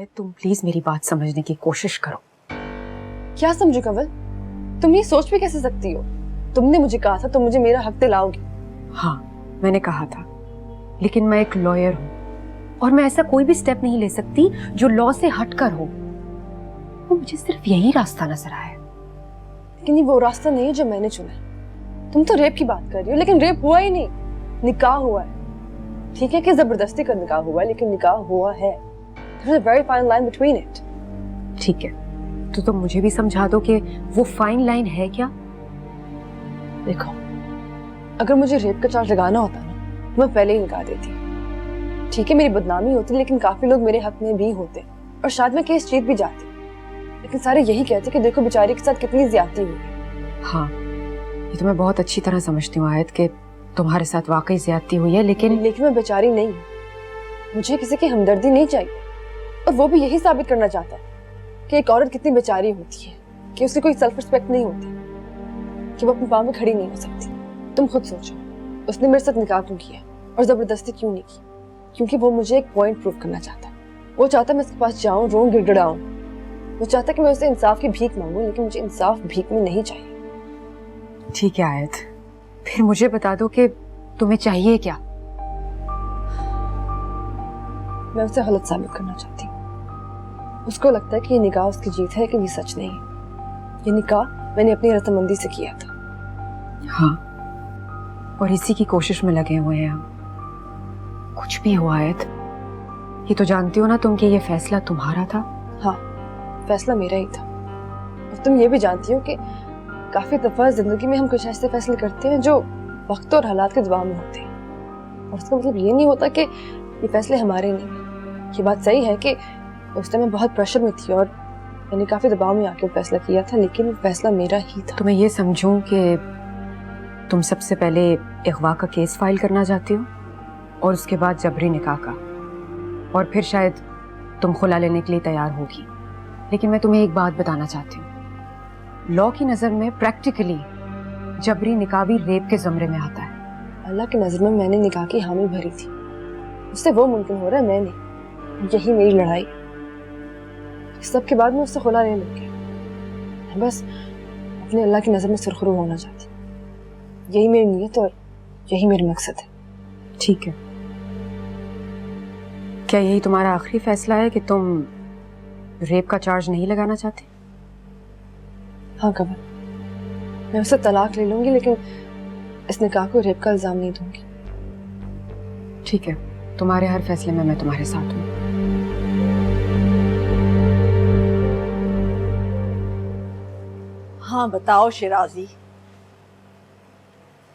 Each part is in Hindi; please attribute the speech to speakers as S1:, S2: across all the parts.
S1: आयत, तुम प्लीज मेरी बात समझने की कोशिश करो।
S2: क्या समझू कंवल? तुम ये सोच भी कैसे सकती हो? तुमने मुझे कहा था तुम मुझे मेरा हक दिलाओगी।
S1: हाँ, मैंने कहा था, लेकिन मैं एक लॉयर हूँ और मैं ऐसा कोई भी स्टेप नहीं ले सकती जो लॉ से हटकर हो। तो मुझे सिर्फ यही रास्ता नजर आया है।
S2: लेकिन ये वो रास्ता नहीं है जो मैंने चुना है। तुम तो रेप की बात कर रही हो, लेकिन रेप हुआ ही नहीं, निकाह हुआ है। ठीक है कि जबरदस्ती का निकाह हुआ है, लेकिन निकाह हुआ है। There's a very fine line between it.
S1: ठीक है, तो तुम मुझे भी समझा दो कि वो फाइन लाइन है क्या?
S2: देखो, अगर मुझे रेप का चार्ज लगाना होता ना, तो मैं पहले ही लगा देती। ठीक है, मेरी बदनामी होती, लेकिन काफी लोग मेरे हक में भी होते और शायद मैं केस जीत भी जाती। लेकिन सारे यही कहते कि देखो बेचारी के साथ कितनी ज्यादती हुई है।
S1: हाँ, ये तो मैं बहुत अच्छी तरह समझती हूँ आयत कि तुम्हारे साथ वाकई ज्यादती हुई है, लेकिन
S2: मैं बेचारी नहीं हूँ। मुझे किसी की हमदर्दी नहीं चाहिए, और वो भी यही साबित करना चाहता है कि एक औरत कितनी बेचारी होती है, कि उसकी कोई सेल्फ रिस्पेक्ट नहीं होती, कि वो अपने पाँव में खड़ी नहीं हो सकती। तुम खुद सोचो, उसने मेरे साथ निकाह क्यों किया और जबरदस्ती क्यों नहीं की? क्योंकि वो मुझे एक पॉइंट प्रूव करना चाहता है। वो चाहता है मैं उसके पास जाऊं, रोऊं, गिड़गिड़ाऊं। वो चाहता है कि मैं उससे इंसाफ की भीख मांगूं, लेकिन मुझे इंसाफ भीख में नहीं चाहिए।
S1: ठीक है आयत, फिर मुझे बता दो कि तुम्हें चाहिए क्या?
S2: मैं उसे गलत साबित करना चाहती हूँ। उसको लगता है कि ये निकाह उसकी जीत है, लेकिन ये सच नहीं है। ये निकाह मैंने अपनी रजामंदी से किया था।
S1: हाँ, और इसी की कोशिश में लगे हुए हैं हम। कुछ भी हो आयत, ये तो जानती हो ना तुम कि ये फैसला तुम्हारा था।
S2: हाँ, फैसला मेरा ही था। और तुम ये भी जानती हो कि काफी दफा जिंदगी में हम कुछ ऐसे फैसले करते हैं जो वक्त और हालात के दबाव में होते हैं, और उसका मतलब ये नहीं होता कि ये फैसले हमारे नहीं। ये बात सही है कि उस टाइम मैं बहुत प्रेशर में थी और मैंने काफी दबाव में आके फैसला किया था, लेकिन वो फैसला मेरा ही था।
S1: तो मैं ये समझूं कि तुम सबसे पहले अगवा का केस फाइल करना चाहती हो और उसके बाद जबरी निकाह का, और फिर शायद तुम खुला लेने के लिए तैयार होगी। लेकिन मैं तुम्हें एक बात बताना चाहती हूँ, लॉ की नजर में प्रैक्टिकली जबरी निकाह भी रेप के ज़मरे में आता है।
S2: अल्लाह की नजर में मैंने निकाह की हामी भरी थी, उससे वो मुमकिन हो रहा है मैं नहीं। यही मेरी लड़ाई। सब के बाद मैं उससे खुला नहीं लूंगी। मैं बस अपने अल्लाह की नजर में सुरखरू होना चाहती। यही मेरी नीयत और यही मेरा मकसद है।
S1: ठीक है, क्या यही तुम्हारा आखिरी फैसला है कि तुम रेप का चार्ज नहीं लगाना चाहते?
S2: हाँ कमल, मैं उससे तलाक ले लूंगी, लेकिन इस निकाह को रेप का इल्जाम नहीं दूंगी।
S1: ठीक है, तुम्हारे हर फैसले में मैं तुम्हारे साथ हूँ।
S3: हाँ बताओ शिराजी।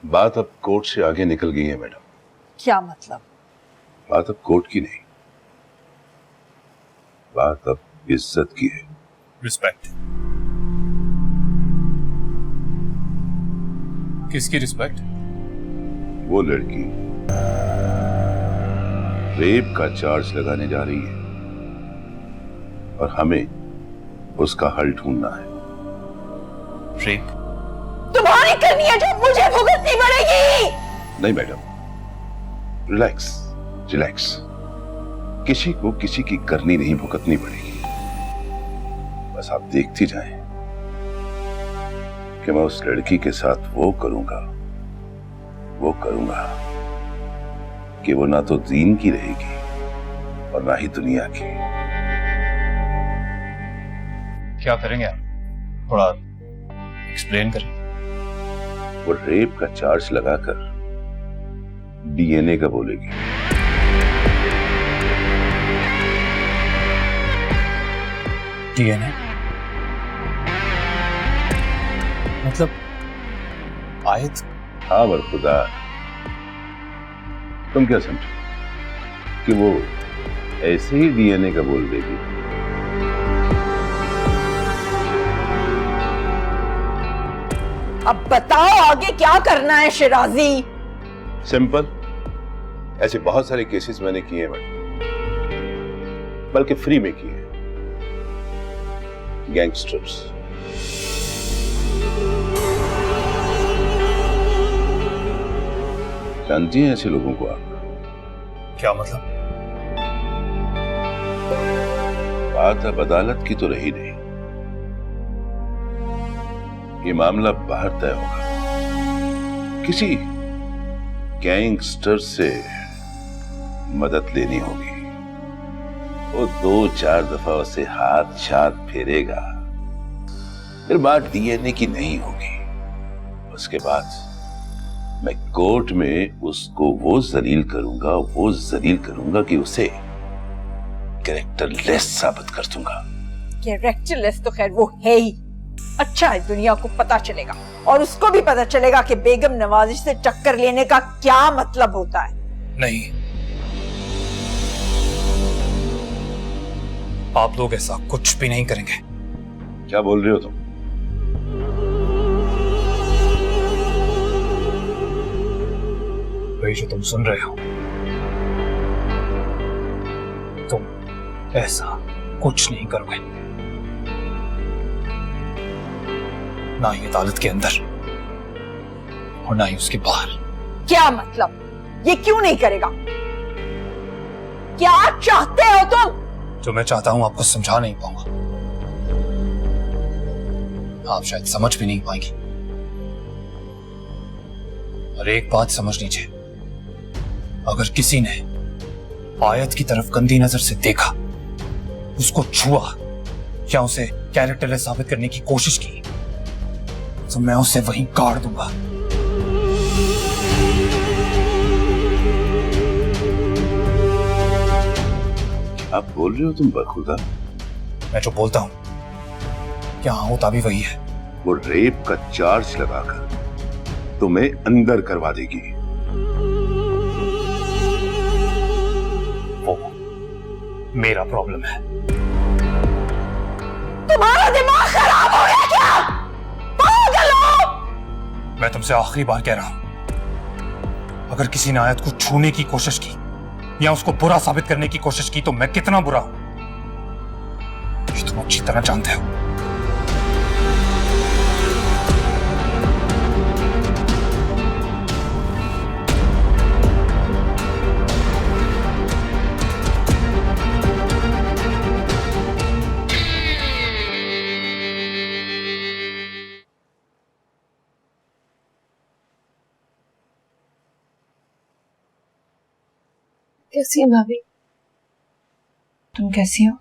S4: बात अब कोर्ट से आगे निकल गई है मैडम।
S3: क्या मतलब?
S4: बात अब कोर्ट की नहीं, बात अब इज्जत की है।
S5: रिस्पेक्ट? किसकी रिस्पेक्ट?
S4: वो लड़की रेप का चार्ज लगाने जा रही है और हमें उसका हल ढूंढना है।
S5: रेप?
S3: तुम्हारी करनी है जो मुझे भुगतनी पड़ेगी।
S4: नहीं मैडम, रिलैक्स रिलैक्स। किसी को किसी की करनी नहीं भुगतनी पड़ेगी। बस आप देखती जाएं कि मैं उस लड़की के साथ वो करूंगा कि वो ना तो दीन की रहेगी और ना ही दुनिया की।
S5: क्या करेंगे आप? थोड़ा एक्सप्लेन करें।
S4: वो रेप का चार्ज लगाकर डीएनए का बोलेगी।
S5: डीएनए मतलब आयत?
S4: हाँ वर खुदा, तुम क्या समझो कि वो ऐसे ही डीएनए का बोल देगी?
S3: अब बताओ आगे क्या करना है शिराजी?
S4: सिंपल, ऐसे बहुत सारे केसेस मैंने किए हैं मैडम, बल्कि फ्री में किए हैं। गैंगस्टर्स, जानती हैं ऐसे लोगों को आप?
S5: क्या मतलब?
S4: बात अब अदालत की तो रही नहीं, ये मामला बाहर तय होगा। किसी गैंगस्टर से मदद लेनी होगी। वो 2-4 दफा उसे हाथ छात फेरेगा, फिर बात डीएनए की नहीं होगी। उसके बाद मैं कोर्ट में उसको वो जलील करूंगा कि उसे कैरेक्टरलेस साबित कर दूंगा।
S3: कैरेक्टरलेस तो खैर वो है ही। अच्छा है, दुनिया को पता चलेगा और उसको भी पता चलेगा कि बेगम नवाजिश से टक्कर लेने का क्या मतलब होता है।
S5: नहीं, आप लोग ऐसा कुछ भी नहीं करेंगे।
S4: क्या बोल रहे हो तुम?
S5: वही जो तुम सुन रहे हो। तुम ऐसा कुछ नहीं करोगे, ना ही अदालत के अंदर और ना ही उसके बाहर।
S3: क्या मतलब? ये क्यों नहीं करेगा? क्या चाहते हो तुम?
S5: जो मैं चाहता हूं आपको समझा नहीं पाऊंगा, आप शायद समझ भी नहीं पाएंगी। और एक बात समझ लीजिए, अगर किसी ने आयत की तरफ गंदी नजर से देखा, उसको छुआ या उसे कैरेक्टरलेस साबित करने की कोशिश की, तो मैं उसे वहीं गाड़ दूंगा।
S4: आप बोल रहे हो तुम बखुदा?
S5: मैं जो बोलता हूं क्या होता भी वही है।
S4: वो रेप का चार्ज लगाकर तुम्हें अंदर करवा देगी।
S5: वो मेरा प्रॉब्लम है।
S3: तुम्हारा दिमाग खराब हो गया क्या? पागल हो?
S5: मैं तुमसे आखिरी बार कह रहा हूं, अगर किसी ने आयत को छूने की कोशिश की या उसको बुरा साबित करने की कोशिश की, तो मैं कितना बुरा हूं ये तुम अच्छी तरह जानते हो।
S2: कैसी है भाभी?
S1: तुम कैसी हो?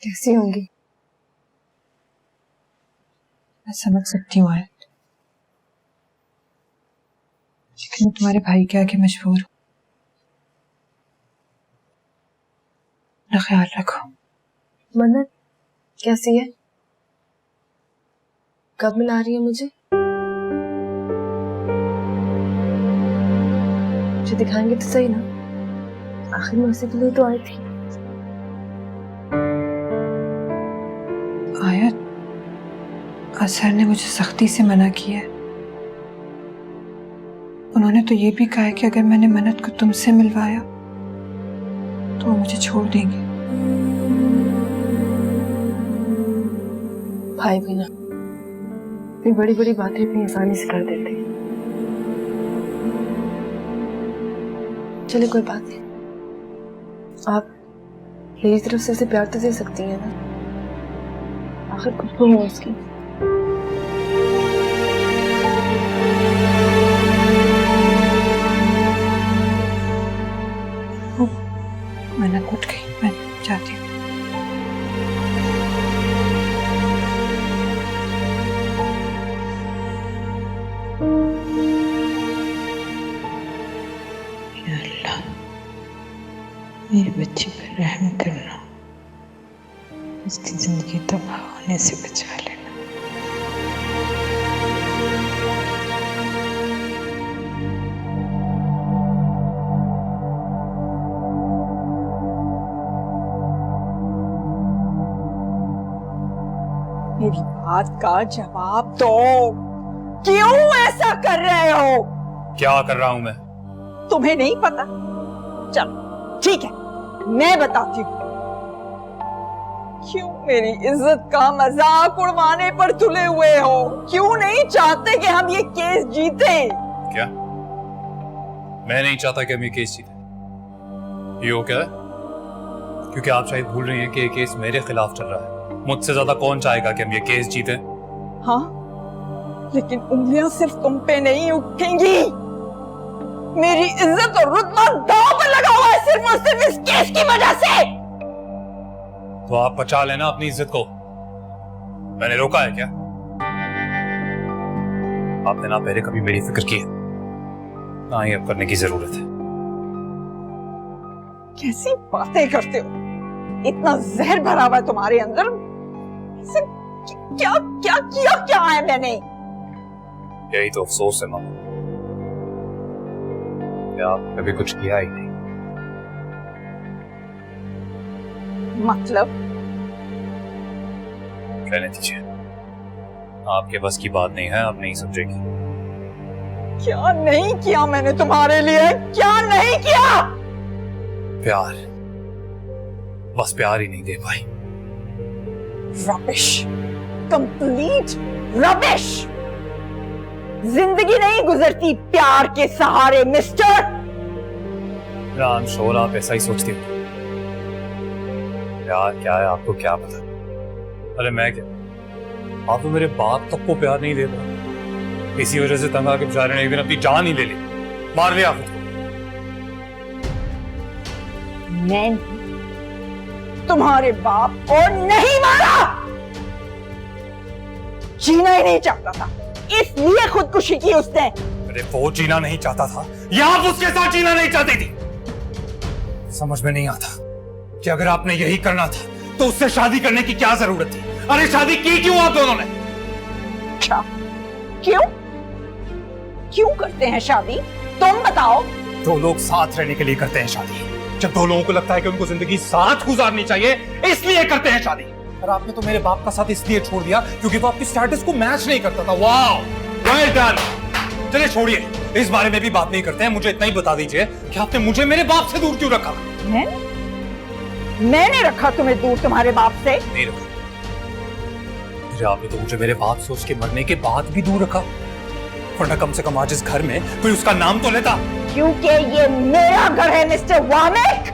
S2: कैसी होंगी?
S1: मैं समझ सकती हूँ आयत, लेकिन मैं तुम्हारे भाई के आगे मजबूर हूँ। अपना ख्याल रखो।
S2: मन्नत कैसी है? कब मिला रही है मुझे दिखाएंगे तो सही ना, आखिर में उसी के लिए तो आई थी।
S1: आयत, असर ने मुझे सख्ती से मना किया है। उन्होंने तो ये भी कहा है कि अगर मैंने मन्नत को तुमसे मिलवाया तो वो मुझे छोड़ देंगे।
S2: भाई भी ना इतनी बड़ी बड़ी बातें इतनी आसानी से कर देते हैं। चले कोई बात नहीं, आप मेरी तरफ से उसे प्यार तो दे सकती हैं ना, आखिर कुछ तो हो उसकी।
S1: मन्नत उठ गई, मैं जाती हूँ।
S6: मेरी बच्ची पर रहम करना, उसकी जिंदगी तबाह होने से बचा लेना।
S3: मेरी बात का जवाब दो। क्यों ऐसा कर रहे हो?
S5: क्या कर रहा हूं मैं?
S3: तुम्हें नहीं पता? चलो ठीक है, मैं बताती हूँ। क्यों मेरी इज्जत का मजाक उड़वाने पर तुले हुए हो? क्यों नहीं चाहते कि हम ये केस जीते?
S5: क्या मैं नहीं चाहता कि हम ये केस जीते? ये हो क्या? क्योंकि आप शायद भूल रही हैं कि ये केस मेरे खिलाफ चल रहा है। मुझसे ज्यादा कौन चाहेगा कि हम ये केस जीते?
S3: हाँ, लेकिन उंगलियां सिर्फ तुम पे नहीं उठेंगी। मेरी इज्जत और रुतबा दांव पर लगा हुआ है सिर्फ और सिर्फ इस केस की वजह से।
S5: तो आप बचा लेना अपनी इज्जत को। मैंने रोका है क्या? आपने ना पहले कभी मेरी फिक्र की है, ना ही अब करने की जरूरत है।
S3: कैसी बातें करते हो? इतना जहर भरा हुआ है तुम्हारे अंदर। क्या क्या किया क्या है मैंने?
S5: यही तो अफसोस है मामा, आप कभी कुछ किया ही नहीं।
S3: मतलब?
S5: कहने दीजिए, आपके बस की बात नहीं है, आप नहीं समझेगी।
S3: क्या नहीं किया मैंने तुम्हारे लिए? क्या नहीं किया?
S5: प्यार, बस प्यार ही नहीं दे पाई।
S3: Rubbish, complete rubbish. जिंदगी नहीं गुजरती प्यार के सहारे मिस्टर।
S5: राम शोर, आप ऐसा ही सोचती हो। प्यार क्या है आपको क्या पता? अरे मैं क्या, आप तो मेरे बाप तक को प्यार नहीं दे पाए। इसी वजह से तंग आके बेचारे ने एक दिन अपनी जान ही ले ली, मार लिया खुद को।
S3: मैं तुम्हारे बाप और नहीं मारा। जीना ही नहीं चाहता था, इसलिए खुदकुशी की उसने।
S5: अरे वो जीना नहीं चाहता था या आप उसके साथ जीना नहीं चाहती थी? समझ में नहीं आता कि अगर आपने यही करना था तो उससे शादी करने की क्या जरूरत थी? अरे शादी की क्यों आप दोनों ने?
S3: अच्छा, क्यों क्यों करते हैं शादी? तुम बताओ।
S5: दो लोग साथ रहने के लिए करते हैं शादी। जब दो लोगों को लगता है कि उनको जिंदगी साथ गुजारनी चाहिए, इसलिए करते हैं शादी। और आपने तो मेरे बाप का साथ इसलिए छोड़ दिया क्योंकि वो आपके स्टेटस को मैच नहीं करता था। वाह, वेल डन। चलिए छोड़िए, इस बारे में भी बात नहीं करते हैं। मुझे इतना ही बता दीजिए कि आपने मुझे मेरे बाप से दूर क्यों रखा?
S3: मैंने रखा तुम्हें दूर तुम्हारे बाप से?
S5: नहीं रखा। आपने तो मुझे मेरे बाप सोच के मरने के बाद भी दूर रखा, वरना कम से कम आज इस घर में कोई उसका नाम तो लेता।
S3: क्योंकि ये मेरा घर है मिस्टर वामेक,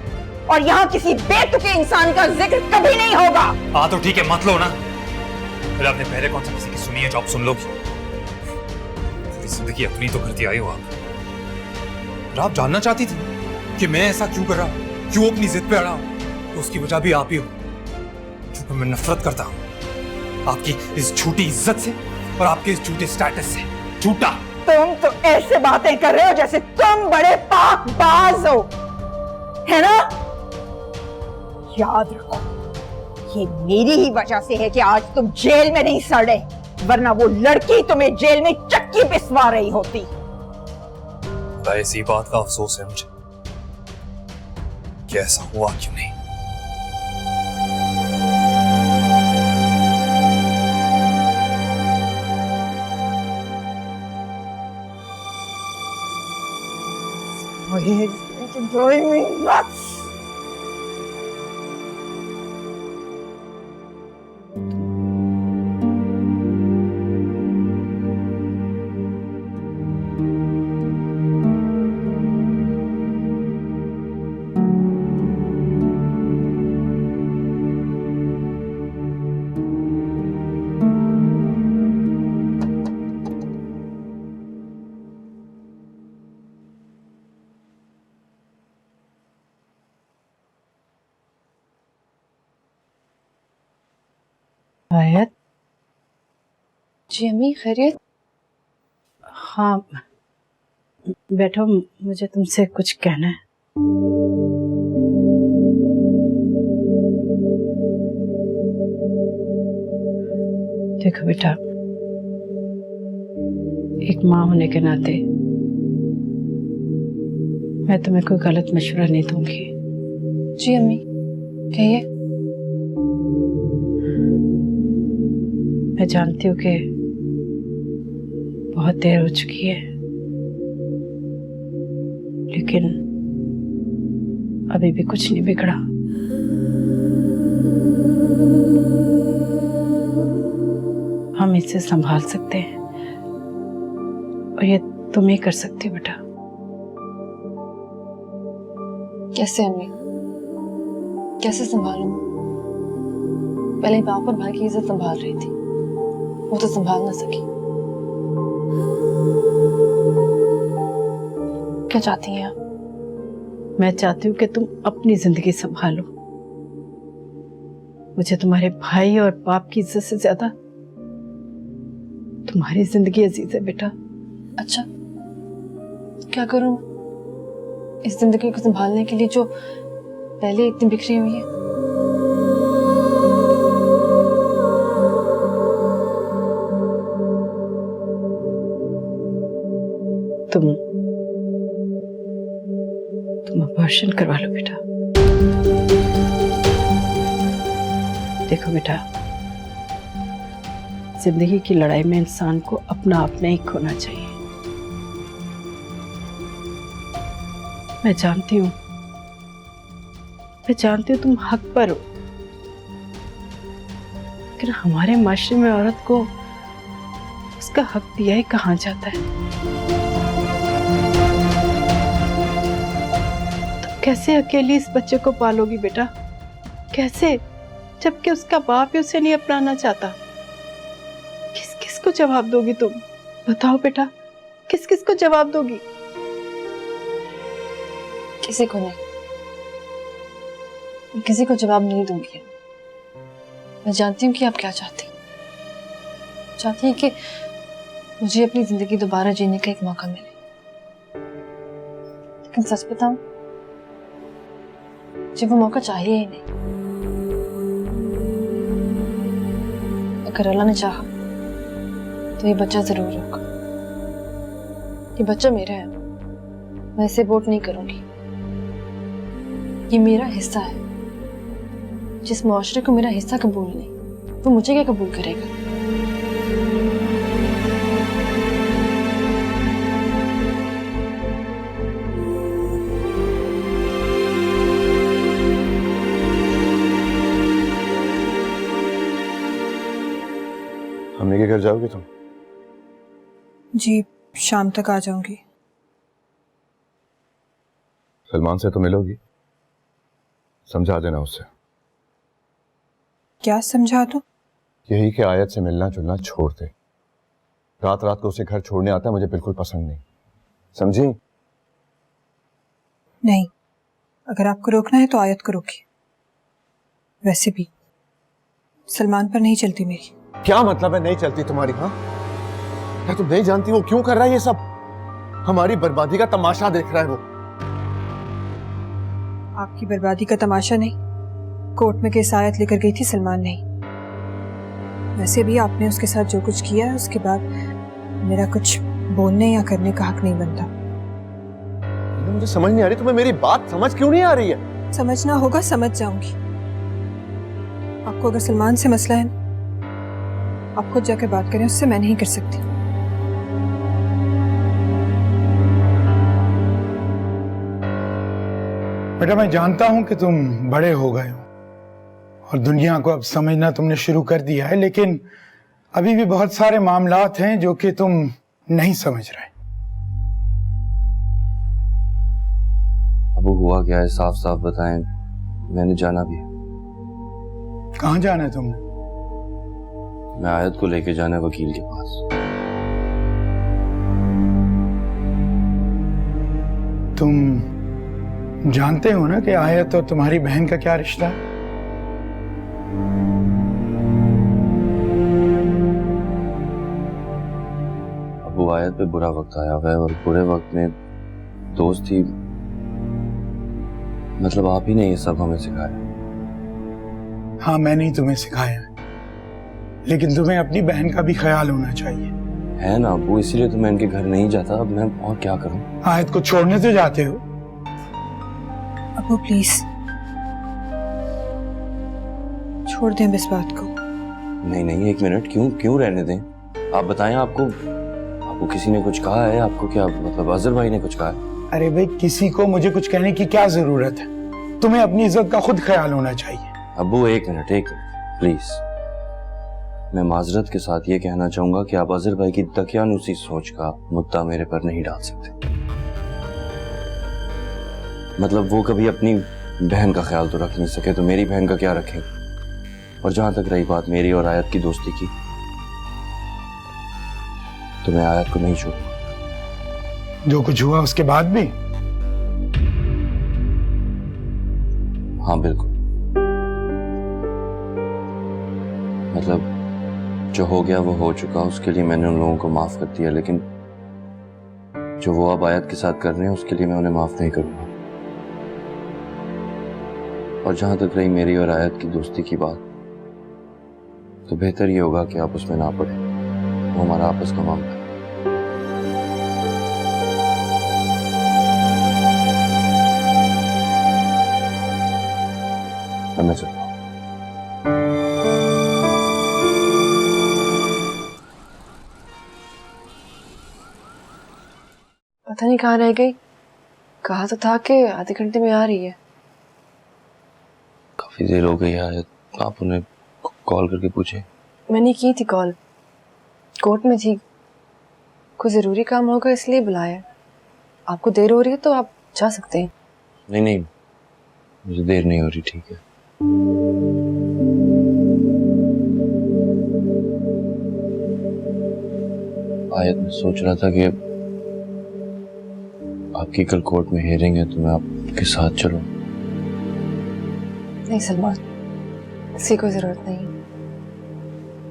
S3: और यहाँ किसी बेतुके इंसान का जिक्र कभी नहीं होगा।
S5: हाँ तो ठीक है, मत लो ना। अरे आपने पहले कौन सा किसी की सुनी है जो आप सुन लोगी? पूरी जिंदगी अपनी तो करती आई हो आप। और आप जानना चाहती थी कि मैं ऐसा क्यों कर रहा हूं, क्यों अपनी जिद पे अड़ा हूं, तो उसकी वजह भी आप ही हो। क्योंकि मैं नफरत करता हूं आपकी इस झूठी इज्जत से और आपके इस झूठे स्टेटस से। झूठा।
S3: तुम तो ऐसे बातें कर रहे हो जैसे तुम बड़े पाकबाज हो, है ना? याद रखो, ये मेरी ही वजह से है कि आज तुम जेल में नहीं सड़े, वरना वो लड़की तुम्हें जेल में चक्की पिसवा रही होती।
S5: ऐसी बात का अफसोस है मुझे कि ऐसा हुआ क्यों नहीं।
S3: It's driving me nuts.
S6: आयत,
S2: जी अम्मी, खैरियत?
S6: हाँ बैठो, मुझे तुमसे कुछ कहना है। देखो बेटा, एक माँ होने के नाते मैं तुम्हें कोई गलत मशवरा नहीं दूंगी।
S2: जी अम्मी, कहिए।
S6: मैं जानती हूँ कि बहुत देर हो चुकी है, लेकिन अभी भी कुछ नहीं बिगड़ा। हम इसे संभाल सकते हैं और ये तुम ही कर सकती हो बेटा।
S2: कैसे अम्मी? कैसे संभालूं? पहले बाप और भाई की इज्जत संभाल रही थी, वो तो संभाल ना सकी। क्या चाहती हैं आप?
S6: मैं चाहती हूँ कि तुम अपनी जिंदगी संभालो। मुझे तुम्हारे भाई और बाप की इज्जत से ज्यादा तुम्हारी जिंदगी अजीज है बेटा।
S2: अच्छा, क्या करूं इस जिंदगी को संभालने के लिए जो पहले इतनी बिखरी हुई है?
S6: तुम अबॉर्शन करवा लो बेटा। देखो बेटा, जिंदगी की लड़ाई में इंसान को अपना आप नहीं खोना चाहिए। मैं जानती हूँ तुम हक पर हो, लेकिन हमारे माशरे में औरत को उसका हक दिया ही कहाँ जाता है। तुम कैसे अकेली इस बच्चे को पालोगी बेटा? कैसे, जबकि उसका बाप ही उसे नहीं अपनाना चाहता? किस किस को जवाब दोगी तुम? बताओ बेटा, किस किस को जवाब दोगी?
S2: किसी को नहीं, मैं किसी को जवाब नहीं दूंगी। मैं जानती हूँ कि आप क्या चाहती हैं कि मुझे अपनी जिंदगी दोबारा जीने का एक मौका मिले, लेकिन सच बताऊं, मुझे वो मौका चाहिए ही नहीं। अगर अल्लाह ने चाहा तो ये बच्चा जरूर होगा। ये बच्चा मेरा है, मैं इसे वोट नहीं करूंगी। ये मेरा हिस्सा है। जिस मुआशरे को मेरा हिस्सा कबूल नहीं, वो मुझे क्या कबूल करेगा?
S7: अम्मी के घर जाओगी तुम?
S3: जी, शाम तक आ जाऊंगी।
S7: सलमान से तो मिलोगी? समझा देना उससे।
S3: क्या समझा दूं?
S7: यही कि आयत से मिलना जुलना छोड़ दे। रात रात को उसे घर छोड़ने आता मुझे बिल्कुल पसंद नहीं, समझी?
S3: नहीं, अगर आपको रोकना है तो आयत को रोकिए। वैसे भी सलमान पर नहीं चलती मेरी।
S7: क्या मतलब है नहीं चलती तुम्हारी? हाँ, क्या तुम नहीं जानती वो क्यों कर रहा है ये सब? हमारी बर्बादी का तमाशा देख रहा है वो।
S3: आपकी बर्बादी का तमाशा नहीं, कोर्ट में केस आयत लेकर गई थी, सलमान नहीं। वैसे भी आपने उसके साथ जो कुछ किया है, उसके बाद मेरा कुछ बोलने या करने का हक नहीं बनता।
S7: मुझे समझ नहीं आ रही, तुम्हें मेरी बात समझ क्यों नहीं आ रही है?
S3: समझना होगा, समझ जाऊंगी। आपको अगर सलमान से मसला है, आप खुद जाकर बात करें उससे, मैं नहीं कर सकती।
S8: बेटा, मैं जानता हूं कि तुम बड़े हो गए हो और दुनिया को अब समझना तुमने शुरू कर दिया है, लेकिन अभी भी बहुत सारे मामलात हैं जो कि तुम नहीं समझ रहे।
S9: अब हुआ क्या है, साफ साफ बताएं। मैंने जाना भी है।
S8: कहाँ जाना है तुमने?
S9: मैं आयत को लेके जाना है वकील के पास।
S8: तुम जानते हो ना कि आयत और तुम्हारी बहन का क्या रिश्ता है?
S9: अब वो आयत पे बुरा वक्त आया हुआ है और बुरे वक्त में दोस्त ही, मतलब आप ही ने ये सब हमें सिखाया।
S8: हाँ, मैंने ही तुम्हें सिखाया है, लेकिन तुम्हें अपनी बहन का भी ख्याल होना चाहिए।
S9: है ना वो, इसीलिए तो मैं इनके घर नहीं जाता। अब मैं और क्या करूं?
S8: आयत को छोड़ने तो जाते हो?
S3: अबू प्लीज छोड़ दें इस बात को।
S9: नहीं नहीं, एक मिनट, क्यों रहने दें? आप बताएं, आपको किसी ने कुछ कहा है? आपको क्या मतलब अजहर भाई ने कुछ कहा है?
S8: अरे भाई, किसी को मुझे कुछ कहने की क्या जरूरत है? तुम्हें अपनी इज्जत का खुद ख्याल होना चाहिए।
S9: अबू एक मिनट प्लीज। मैं माजरत के साथ ये कहना चाहूंगा कि आप अजहर भाई की दकियानूसी सोच का मुद्दा मेरे पर नहीं डाल सकते। मतलब वो कभी अपनी बहन का ख्याल तो रख नहीं सके तो मेरी बहन का क्या रखें। और जहां तक रही बात मेरी और आयत की दोस्ती की, तो मैं आयत को नहीं छोड़ूंगा।
S8: जो कुछ हुआ उसके बाद भी?
S9: हाँ बिल्कुल, मतलब जो हो गया वो हो चुका, उसके लिए मैंने उन लोगों को माफ कर दिया, लेकिन जो वो अब आयत के साथ कर रहे हैं उसके लिए मैं उन्हें माफ नहीं करूंगा। और जहां तक रही मेरी और आयत की दोस्ती की बात, तो बेहतर ये होगा कि आप उसमें ना पड़े, वो हमारा आपस का मामला है। मैं चलता हूं।
S2: पता नहीं कहाँ रह गई। कहा तो था कि आधे घंटे में आ रही है।
S9: काफी देर हो गई है आयत, आप उन्हें कॉल करके पूछे।
S2: मैंने की थी कॉल, कोर्ट में थी, कोई जरूरी काम होगा इसलिए बुलाया। आपको देर हो रही है तो आप जा सकते हैं।
S9: नहीं नहीं, मुझे देर नहीं हो रही, ठीक है। आयत मैं सोच रहा था कि आपकी कल कोर्ट में हियरिंग है तो मैं आपके साथ चलूं।
S2: नहीं सलमान, इसकी कोई जरूरत नहीं।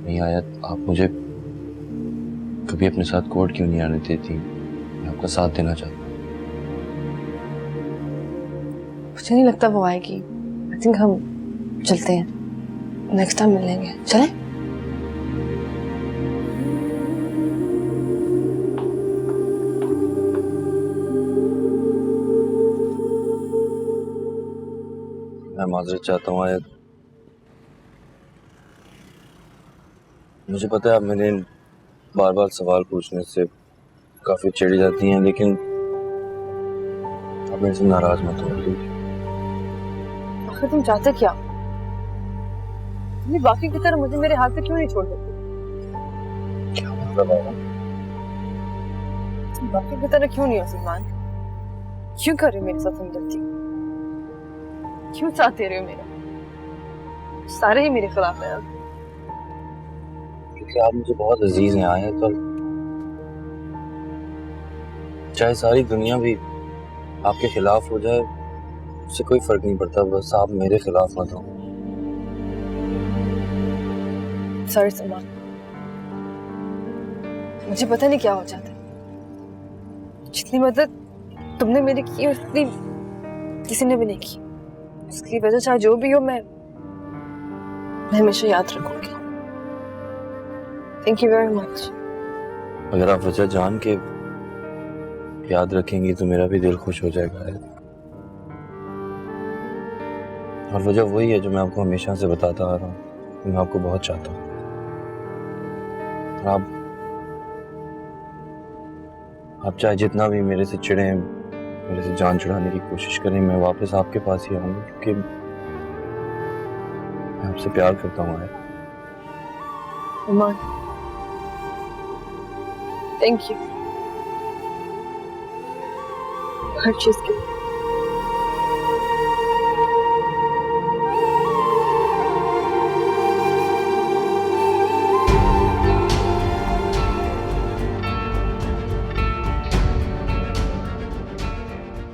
S9: नहीं आयत, आप मुझे कभी अपने साथ कोर्ट क्यों नहीं आने देती? मैं आपका साथ देना चाहता हूँ।
S2: मुझे नहीं लगता वो आएगी। आई थिंक हम चलते हैं, नेक्स्ट टाइम मिल लेंगे। चलें?
S9: मैं माजरत चाहता हूँ आयत, मुझे पता है आप मेरे बार बार सवाल पूछने से काफी चिढ़ जाती हैं, लेकिन आप मेरे से नाराज मत हो प्लीज।
S2: आखिर तुम चाहते क्या? तुम बाकी की तरह मुझे मेरे हाथ से क्यों नहीं छोड़ देते?
S9: क्या मतलब है?
S2: तुम बाकी की तरह क्यों नहीं हो सलमान? क्यों कर रहे हो मेरे साथ हमदर्दी? क्यों साथ दे रहे हो मेरा? सारे ही मेरे खिलाफ हैं अब।
S9: क्योंकि आप मुझे बहुत अजीज हैं आयत, और चाहे सारी दुनिया भी आपके खिलाफ हो जाए उससे कोई फर्क नहीं पड़ता, बस आप मेरे खिलाफ मत हो।
S2: सॉरी सलमान, मुझे पता नहीं क्या हो जाता है। जितनी मदद तुमने मेरी की उतनी किसी ने भी नहीं की। उसकी वजह चाहे जो भी हो, मैं हमेशा याद रखूंगी। Thank you very much.
S9: अगर आप वजह जान के याद रखेंगी तो मेरा भी दिल खुश हो जाएगा आयत। और वजह वही है जो मैं आपको हमेशा से बताता आ रहा हूँ, मैं आपको बहुत चाहता हूँ। आप चाहे जितना भी मेरे से चिढ़े, मेरे से जान छुड़ाने की कोशिश करें, मैं वापस आपके पास ही आऊंगा, क्योंकि मैं आपसे प्यार करता हूँ आयत।
S2: उमर, थैंक यू हर चीज के लिए।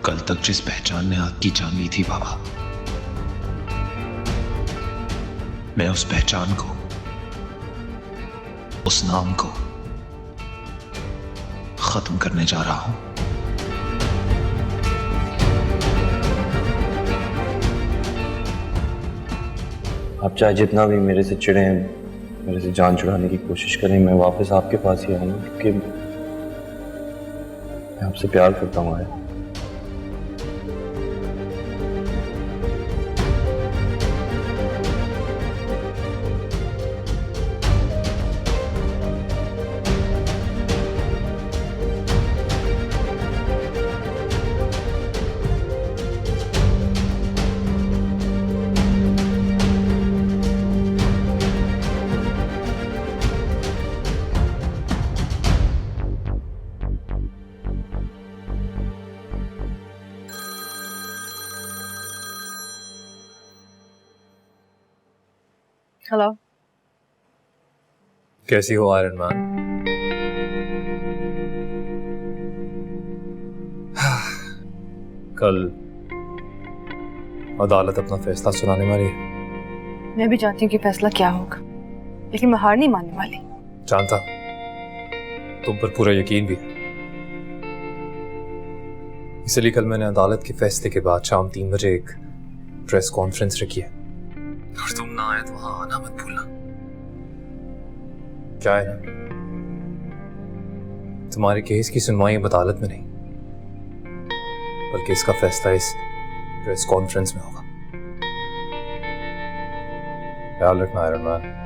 S10: कल तक जिस पहचान ने आपकी जान ली थी बाबा, मैं उस पहचान को, उस नाम को खत्म करने जा रहा हूं।
S9: आप चाहे जितना भी मेरे से चिढ़े, मेरे से जान छुड़ाने की कोशिश करें, मैं वापस आपके पास ही आऊंगा, क्योंकि मैं आपसे प्यार करता हूँ आयत।
S2: हेलो।
S5: कैसी हो आयरन मैन? कल अदालत अपना फैसला सुनाने वाली है।
S2: मैं भी जानती हूँ कि फैसला क्या होगा, लेकिन मैं हार नहीं मानने वाली।
S5: जानता तुम पर पूरा यकीन भी है, इसलिए कल मैंने अदालत के फैसले के बाद शाम 3 बजे एक प्रेस कॉन्फ्रेंस रखी है। और तुम ना आए तो वहां आना मत भूलना। क्या है ना, तुम्हारे केस की सुनवाई अब अदालत में नहीं, बल्कि इसका फैसला इस प्रेस कॉन्फ्रेंस में होगा। ख्याल रखना आयरन मैन।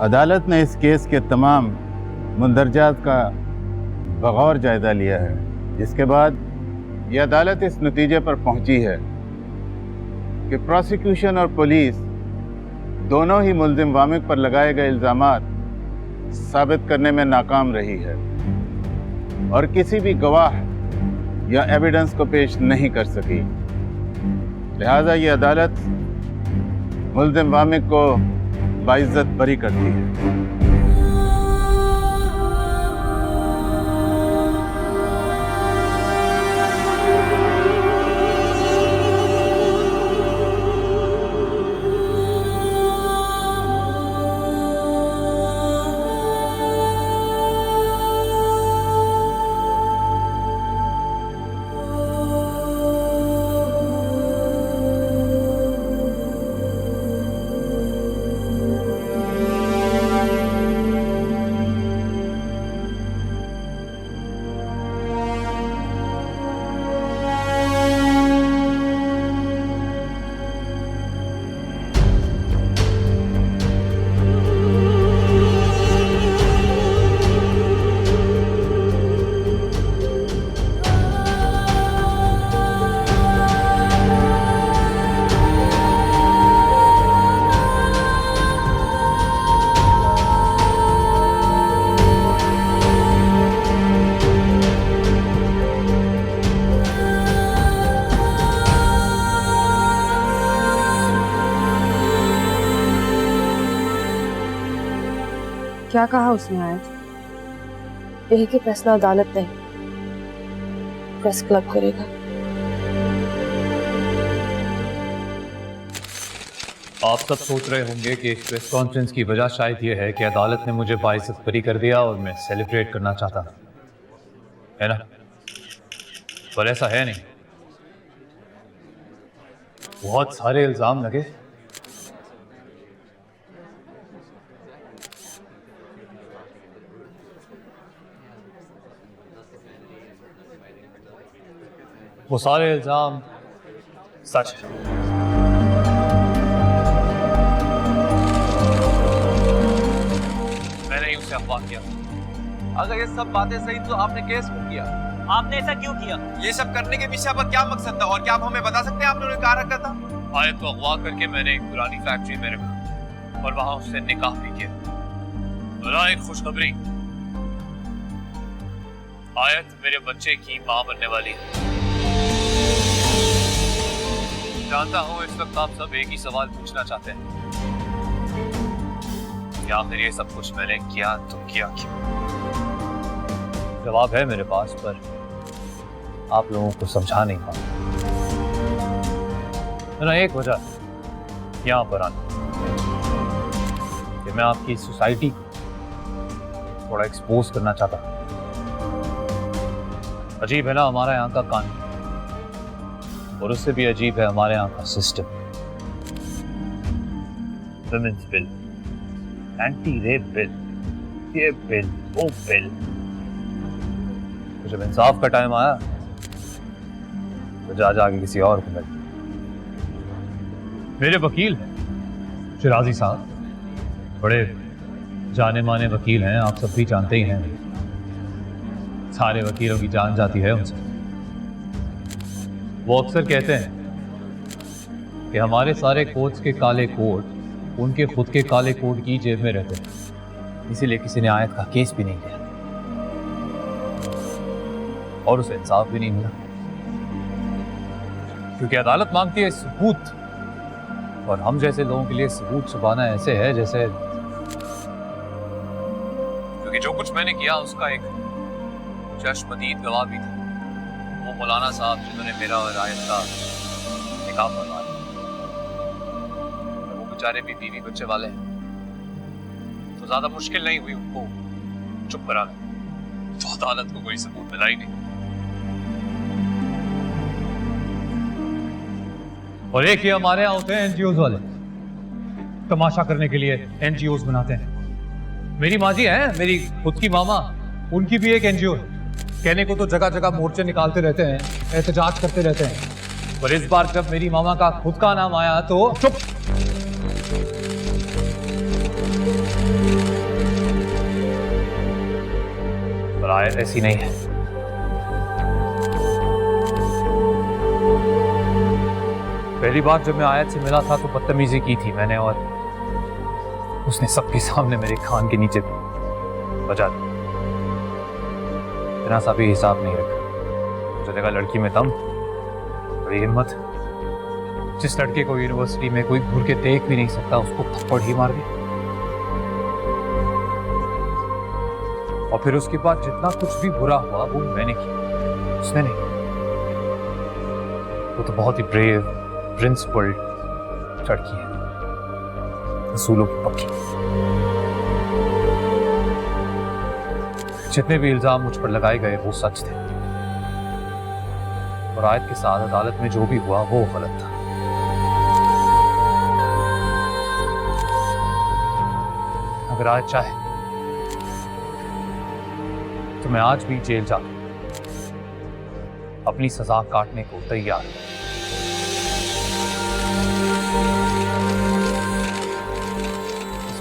S11: अदालत ने इस केस के तमाम मुंदरजात का बगौर जायजा लिया है, जिसके बाद ये अदालत इस नतीजे पर पहुंची है कि प्रोसिक्यूशन और पुलिस दोनों ही मुल्जिम वामिक पर लगाए गए इल्ज़ामात साबित करने में नाकाम रही है और किसी भी गवाह या एविडेंस को पेश नहीं कर सकी। लिहाजा ये अदालत मुल्जिम वामिक को बाइज्जत बरी करती है।
S2: क्या कहा उसने आयत? यही कि फैसला अदालत नहीं, प्रेस क्लब करेगा।
S5: आप सब सोच रहे होंगे कि इस प्रेस कॉन्फ्रेंस की वजह शायद ये है कि अदालत ने मुझे बाइज्जत बरी कर दिया और मैं सेलिब्रेट करना चाहता है ना, पर ऐसा है नहीं। बहुत सारे इल्जाम लगे, वो सारे इल्जाम सच है। मैंने ही उसे अफवाह किया।
S12: अगर ये सब बातें सही तो आपने केस क्यों किया?
S13: आपने ऐसा क्यों किया?
S12: ये सब करने के पीछे आपका क्या मकसद था और क्या आप हमें बता सकते हैं आपने उन्हें कहाँ रखा था?
S5: आयत को अगवा करके मैंने एक पुरानी फैक्ट्री में रखा और वहां उससे निकाह भी किया। बड़ा एक खुशखबरी, आयत मेरे बच्चे की मां बनने वाली है। जानता हूं इस वक्त आप सब एक ही सवाल पूछना चाहते हैं, क्या आखिर ये सब कुछ मैंने किया तो किया क्यों? जवाब है मेरे पास, पर आप लोगों को समझा नहीं पाऊंगा। मेरा एक वजह यहां पर आना कि मैं आपकी सोसाइटी को थोड़ा एक्सपोज करना चाहता हूं। अजीब है ना हमारा यहाँ का कानून, और उससे भी अजीब है हमारे यहाँ का system. Women's bill, anti rape bill, ये बिल, वो बिल। तो जब इंसाफ का टाइम आया तो जा जाके किसी और को मिल। मेरे वकील हैं शिराजी साहब, बड़े जाने माने वकील हैं, आप सब भी जानते ही हैं। सारे वकीलों की जान जाती है उनसे। वो अक्सर कहते हैं कि हमारे सारे कोर्ट्स के काले कोट उनके खुद के काले कोट की जेब में रहते हैं, इसीलिए किसी ने आयत का केस भी नहीं किया और उसे इंसाफ भी नहीं मिला, क्योंकि अदालत मांगती है सबूत, और हम जैसे लोगों के लिए सबूत छुपाना ऐसे है जैसे, क्योंकि जो कुछ मैंने किया उसका एक चश्मदीद गवाह भी था, वो मौलाना साहब जिन्होंने मेरा और आयत का निकाह करवाया। वो बेचारे भी बीवी बच्चे वाले हैं, तो ज्यादा मुश्किल नहीं हुई उनको चुप कराना, तो अदालत को कोई सबूत मिला ही नहीं। और एक ही हमारे यहाँ होते हैं एनजीओज वाले, तमाशा करने के लिए एनजीओज बनाते हैं। मेरी माँ जी है, मेरी खुद की मामा, उनकी भी एक एनजीओ है। कहने को तो जगह जगह मोर्चे निकालते रहते हैं, एहतजाज करते रहते हैं, पर इस बार जब मेरी मामा का खुद का नाम आया तो चुप। पर आयत ऐसी नहीं है। पहली बार जब मैं आयत से मिला था तो बदतमीजी की थी मैंने, और उसने सबके सामने मेरे कान के नीचे बजा दिया। इतना सा भी हिसाब नहीं रखा। मुझे लगा लड़की में दम, बड़ी हिम्मत। जिस लड़के को यूनिवर्सिटी में कोई घूर के देख भी नहीं सकता उसको थप्पड़ ही मार दिया। और फिर उसके बाद जितना कुछ भी बुरा हुआ वो मैंने किया, उसने नहीं। वो तो बहुत ही ब्रेव, प्रिंसिपल्ड लड़की है, असूलों की पक्की। जितने भी इल्जाम मुझ पर लगाए गए वो सच थे, और आयत के साथ अदालत में जो भी हुआ वो गलत था। अगर आयत चाहे तो मैं आज भी जेल जा अपनी सजा काटने को तैयार हूं।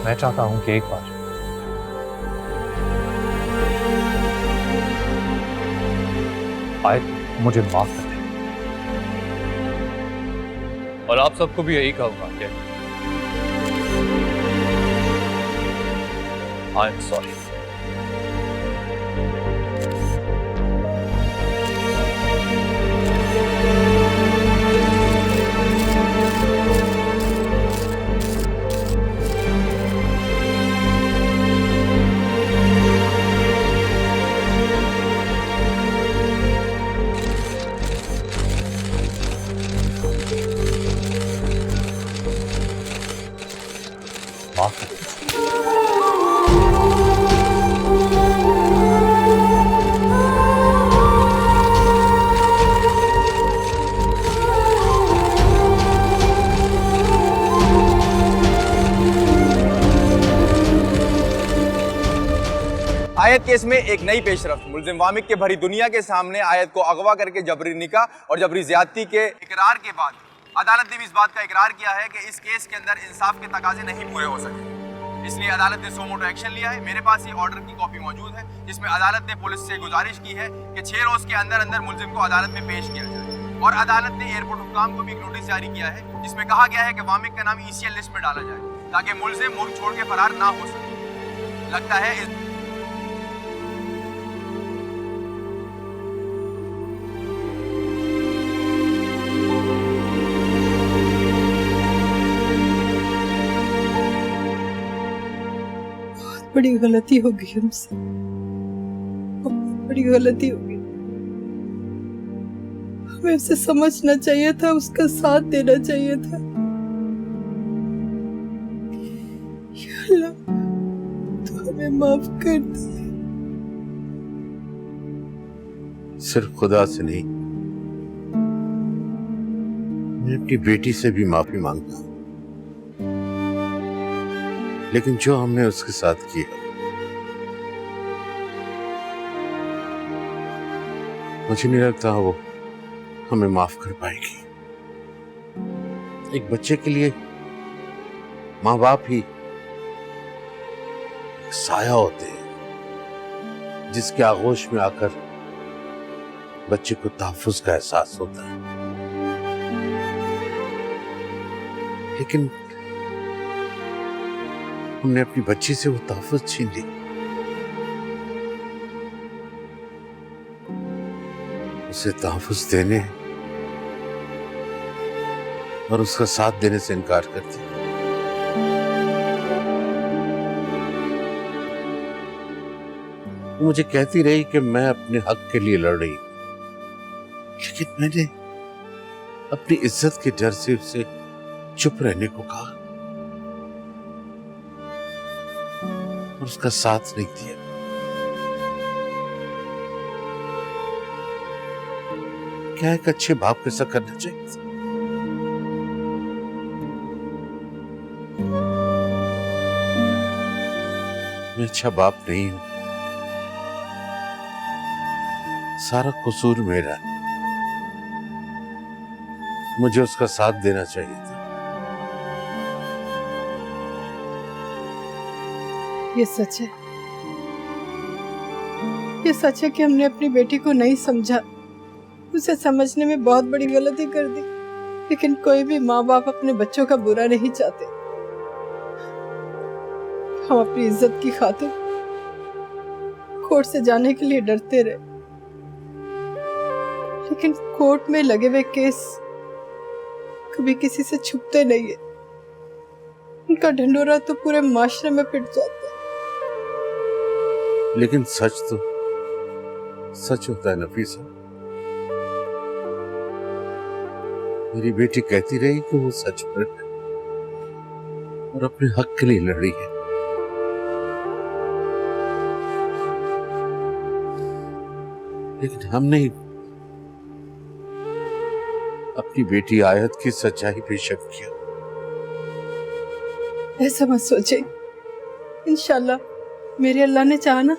S5: मैं चाहता हूं कि एक बार आयत मुझे माफ कर दे, और आप सबको भी यही कहूंगा कि आई एम सॉरी।
S12: आयत केस में एक नई पेशरफ्त। मुल्जिम वामिक के भरी दुनिया के सामने आयत को अगवा करके जबरी निकाह और जबरी ज्यादती के इकरार के बाद अदालत ने भी इस बात का इकरार किया है कि इस केस के अंदर इंसाफ के तकाजे नहीं पूरे हो सके, इसलिए अदालत ने सो मोटो एक्शन लिया है। मेरे पास ये ऑर्डर की कॉपी मौजूद है, जिसमें अदालत ने पुलिस से गुजारिश की है कि 6 रोज के अंदर अंदर मुल्जिम को अदालत में पेश किया जाए, और अदालत ने एयरपोर्ट हुकाम को भी एक नोटिस जारी किया है, जिसमें कहा गया है कि वामिक का नाम ECL लिस्ट में डाला जाए ताकि मुल्जिम मुल्क छोड़ के फरार ना हो सके। लगता है
S6: बड़ी गलती हो गई हमसे, बहुत बड़ी गलती हो गई। हमें उसे समझना चाहिए था, उसका साथ देना चाहिए था। या अल्लाह, तू हमें माफ कर दे।
S11: सिर्फ खुदा से नहीं, मैं अपनी बेटी से भी माफी मांगता हूं, लेकिन जो हमने उसके साथ किया मुझे नहीं लगता वो हमें माफ कर पाएगी। एक बच्चे के लिए माँ बाप ही साया होते हैं, जिसके आगोश में आकर बच्चे को तहफ्फुज का एहसास होता है, लेकिन हमने अपनी बच्ची से वो तहफ्फुज छीन ली। उसे तहफ्फुज देने और उसका साथ देने से इनकार कर दिया। मुझे कहती रही कि मैं अपने हक के लिए लड़ रही हूं, लेकिन मैंने अपनी इज्जत के डर से उसे चुप रहने को कहा और उसका साथ नहीं दिया। क्या एक अच्छे बाप को ऐसा करना चाहिए था? मैं अच्छा बाप नहीं हूं, सारा कसूर मेरा है। मुझे उसका साथ देना चाहिए था।
S6: ये सच है, ये सच है कि हमने अपनी बेटी को नहीं समझा, उसे समझने में बहुत बड़ी गलती कर दी। लेकिन कोई भी माँ बाप अपने बच्चों का बुरा नहीं चाहते। हम अपनी इज्जत की खातिर कोर्ट से जाने के लिए डरते रहे, लेकिन कोर्ट में लगे हुए केस कभी किसी से छुपते नहीं है। उनका ढंढोरा तो पूरे माशरे में पिट जाता है।
S11: लेकिन सच तो सच होता है नफीसा। मेरी बेटी कहती रही कि वो सच पर है और अपने हक के लिए लड़ रही है। लेकिन हमने अपनी बेटी आयत की सच्चाई पे शक किया।
S6: ऐसा मत सोचे, इंशाल्लाह मेरे अल्लाह ने चाहा ना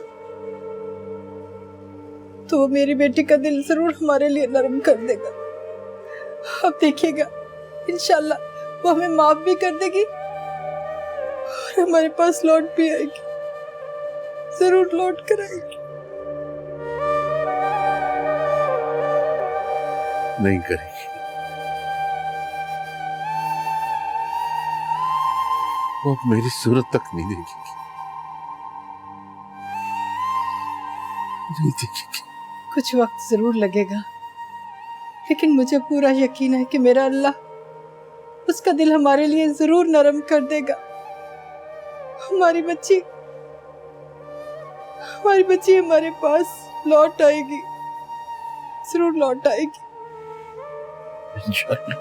S6: तो वो मेरी बेटी का दिल जरूर हमारे लिए नरम कर देगा। आप देखिएगा, इंशाल्लाह वो हमें माफ भी कर देगी और हमारे पास लौट भी आएगी, जरूर लौट कर आएगी।
S11: नहीं करेगी, वो अब मेरी सूरत तक नहीं देखेगी, नहीं देखेगी।
S6: कुछ वक्त जरूर लगेगा, लेकिन मुझे पूरा यकीन है कि मेरा अल्लाह उसका दिल हमारे लिए जरूर नरम कर देगा। हमारी बच्ची हमारे पास लौट आएगी, जरूर लौट आएगी
S11: इंशाअल्लाह।